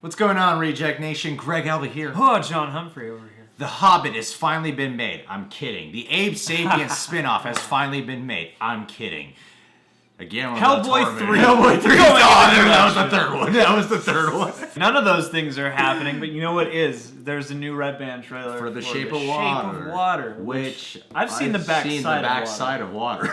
What's going on, Reject Nation? Greg Alba here. Oh, John Humphrey over here. The Hobbit has finally been made. I'm kidding. The Abe Sapien spinoff has finally been made. I'm kidding. Again, Hellboy 3. Hellboy 3. That was the third one. That was the third one. None of those things are happening, but you know what is? There's a new Red Band trailer for The Shape of Water. Which I've seen the backside of water.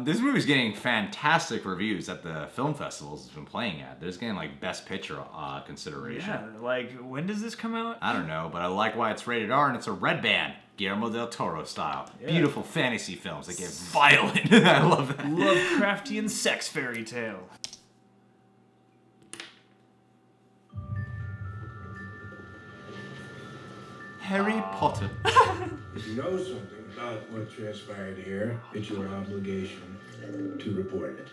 This movie's getting fantastic reviews at the film festivals it's been playing at. There's getting like Best Picture consideration. Yeah, like when does this come out? I don't know, but I like why it's rated R and it's a Red Band. Guillermo del Toro style. Yeah. Beautiful fantasy films that get violent. I love that. Lovecraftian sex fairy tale. Harry Potter. If you know something about what transpired here, it's your obligation to report it.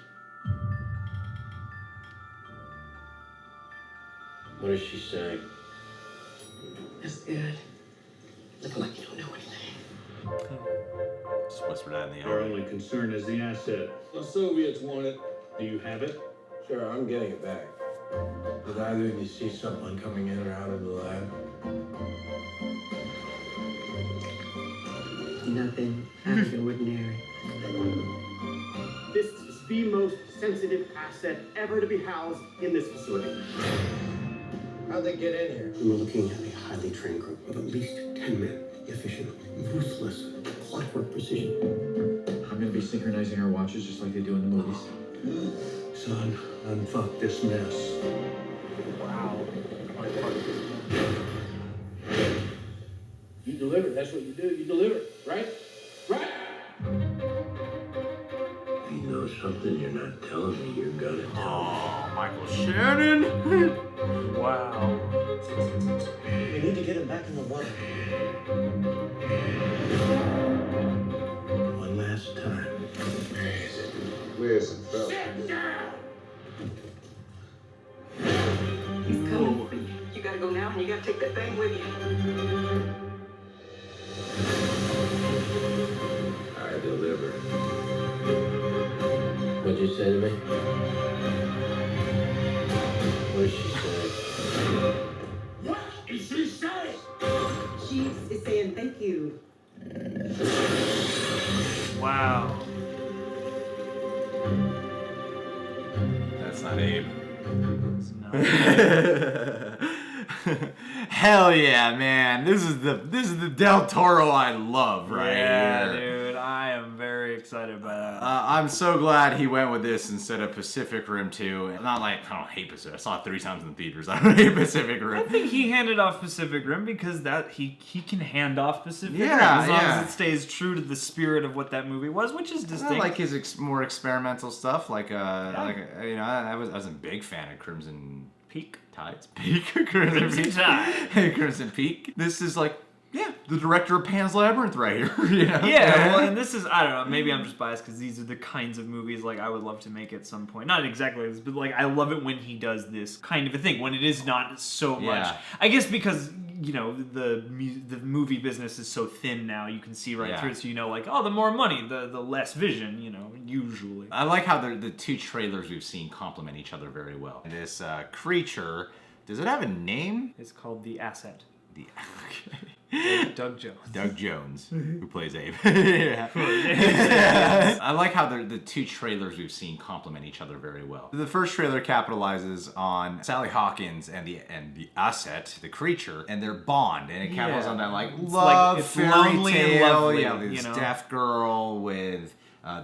What does she say? That's good. Looking like you don't know anything. Just whisper that in the Our other. only concern is the asset. The Soviets want it. Do you have it? Sure, I'm getting it back. Did either of you see someone coming in or out of the lab? Nothing out of the ordinary. This is the most sensitive asset ever to be housed in this facility. How'd they get in here? We were looking at a highly trained group of at least 10 men. Efficient, ruthless, clockwork precision. I'm gonna be synchronizing our watches just like they do in the movies. Son, unfuck this mess. Wow. You deliver. That's what you do. You deliver, right? Right? You know something you're not telling me you're gonna tell Oh, Michael Shannon. Wow. We need to get him back in the water. One last time. Where's it, Phil? He's coming for you. You gotta go now and you gotta take that thing with you. I deliver. What'd you say to me? What did she say? What did she say? She is saying thank you. Wow. That's not Abe. It's not. Hell yeah, man! This is the Del Toro I love, right Yeah, here. dude. I am very excited by that. I'm so glad he went with this instead of Pacific Rim 2. Not like I don't hate Pacific. I saw it 3 times in the theaters. I don't hate Pacific I Rim. think he handed off Pacific Rim because that he can hand off Pacific Rim Yeah, as long yeah. as it stays true to the spirit of what that movie was, which is I distinct. like his more experimental stuff. Like I was a big fan of Crimson Peak. Tides. Crimson Peak. Tide. Crimson Peak. This is like, yeah, the director of Pan's Labyrinth right here. You know? Yeah, well, and this is, I don't know, maybe I'm just biased because these are the kinds of movies like I would love to make at some point. Not exactly like this, but like I love it when he does this kind of a thing, when it is not so much. Yeah. I guess because, you know, the movie business is so thin now, you can see right Yeah. through it, so you know, like, oh, the more money, the less vision, you know, usually. I like how the 2 trailers we've seen complement each other very well. This creature, does it have a name? It's called The Asset. Okay. Doug Jones. Doug Jones, who plays Abe. Yeah. I like how the 2 trailers we've seen complement each other very well. The first trailer capitalizes on Sally Hawkins and the asset, the creature, and their bond, and it capitalizes on that like It's love like, it's fairy lonely and tale. lovely, Yeah, this you know? deaf girl with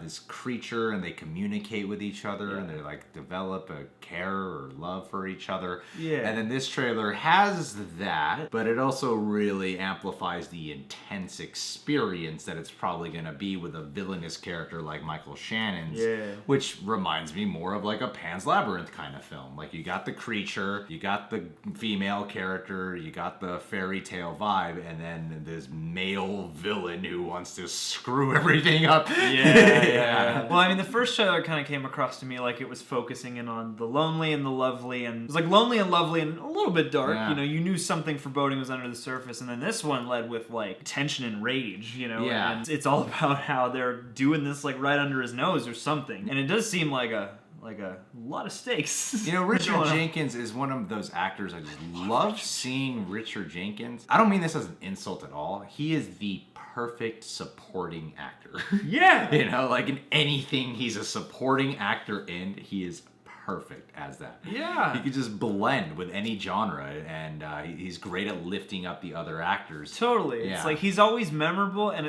this creature, and they communicate with each other, and they like develop a care or love for each other. Yeah. And then this trailer has that, but it also really amplifies the intense experience that it's probably going to be with a villainous character like Michael Shannon's. Yeah. Which reminds me more of like a Pan's Labyrinth kind of film. Like you got the creature, you got the female character, you got the fairy tale vibe, and then this male villain who wants to screw everything up. Yeah. Well, I mean, the first trailer kind of came across to me like it was focusing in on the lonely and the lovely, and it was like lonely and lovely and a little bit dark. Yeah. You know, you knew something foreboding was under the surface, and then this one led with like tension and rage. You know, Yeah. and it's all about how they're doing this like right under his nose or something, and it does seem like a like a lot of stakes. You know, Richard going on. Jenkins is one of those actors I just love seeing. Richard Jenkins. I don't mean this as an insult at all. He is the perfect supporting actor. Yeah. You know, like in anything he's a supporting actor in, he is perfect as that. Yeah. He could just blend with any genre, and he's great at lifting up the other actors. Totally. Yeah. It's like he's always memorable, and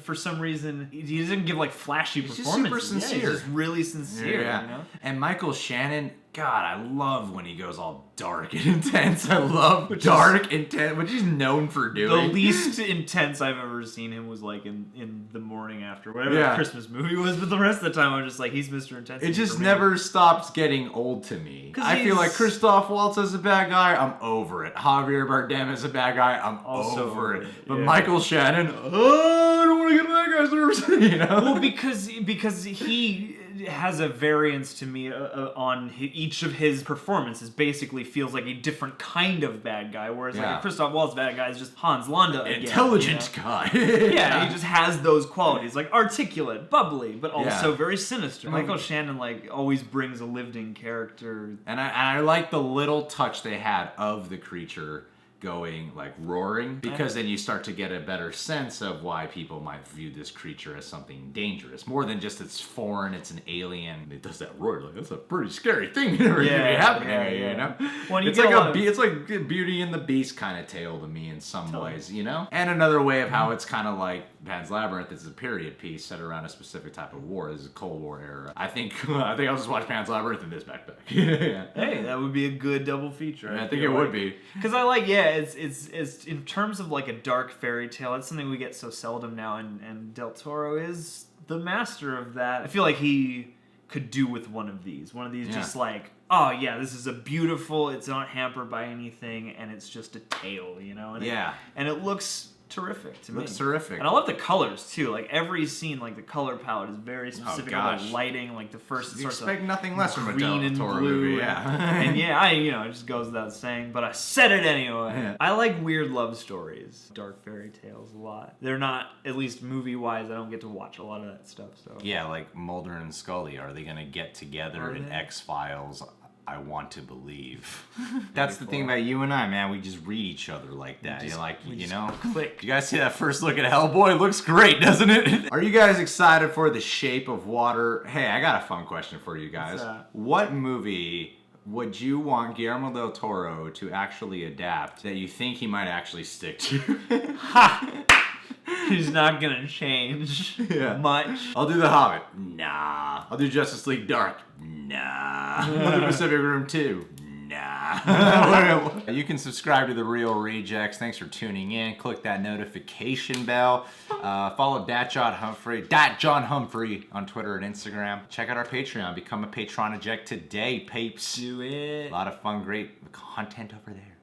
for some reason he doesn't give like flashy He's just performances. super sincere. Yeah, he's just really sincere. Yeah. You know? And Michael Shannon, God, I love when he goes all dark and intense. I love dark, intense, which he's known for The doing. least intense I've ever seen him was like in The Morning After, whatever Yeah. that Christmas movie was. But the rest of the time, I was just like, he's Mr. Intensity. It just for me. never stops getting old to me. 'Cause I feel like he's- Christoph Waltz as a bad guy, I'm over it. Javier Bardem as a bad guy, I'm Also over it. over it, But yeah. Michael Shannon, oh, I don't want to get bad guys nervous. You know? Well, because he has a variance to me on each of his performances. Basically, feels like a different kind of bad guy, whereas like Yeah. a Christoph Waltz bad guy is just Hans Landa again. Intelligent you know? guy. Yeah, he just has those qualities, like articulate, bubbly, but also Yeah. very sinister. Michael Shannon like always brings a lived-in character. And I like the little touch they had of the creature going like roaring, because then you start to get a better sense of why people might view this creature as something dangerous, more than just it's foreign, it's an alien. It does that roar, like that's a pretty scary thing to be happening here, you know. When you It's get like a lot of- it's like Beauty and the Beast kind of tale to me in some ways, you know. And another way of how it's kind of like Pan's Labyrinth is a period piece set around a specific type of war. This is a Cold War era. I think I'll just watch Pan's Labyrinth in this backpack. Yeah. Hey, that would be a good double feature. I think it would be. Because I like, it's in terms of like a dark fairy tale, it's something we get so seldom now, and Del Toro is the master of that. I feel like he could do with one of these. One of these just like, oh yeah, this is a beautiful, it's not hampered by anything, and it's just a tale, you know? And and it looks terrific to me. Looks terrific. And I love the colors too. Like every scene, like the color palette is very specific about gosh. lighting. Like the first, it You starts expect nothing less from a green Del and Toro blue, movie, yeah. and yeah, it just goes without saying, but I said it anyway. Yeah. I like weird love stories, dark fairy tales a lot. They're not, at least movie-wise, I don't get to watch a lot of that stuff. So Yeah, like Mulder and Scully. Are they going to get together in X-Files? I want to believe. That's the thing about you and I, man. We just read each other like that. You're like, you know, click. You guys see that first look at Hellboy? It looks great, doesn't it? Are you guys excited for The Shape of Water? Hey, I got a fun question for you guys. What's that? What movie would you want Guillermo del Toro to actually adapt that you think he might actually stick to? He's not gonna change much. I'll do The Hobbit. Nah. I'll do Justice League Dark. Nah. I'll do Pacific Rim 2. Nah. You can subscribe to The Real Rejects. Thanks for tuning in. Click that notification bell. Follow John Humphrey on Twitter and Instagram. Check out our Patreon. Become a Patronaject today, papes. Do it. A lot of fun, great content over there.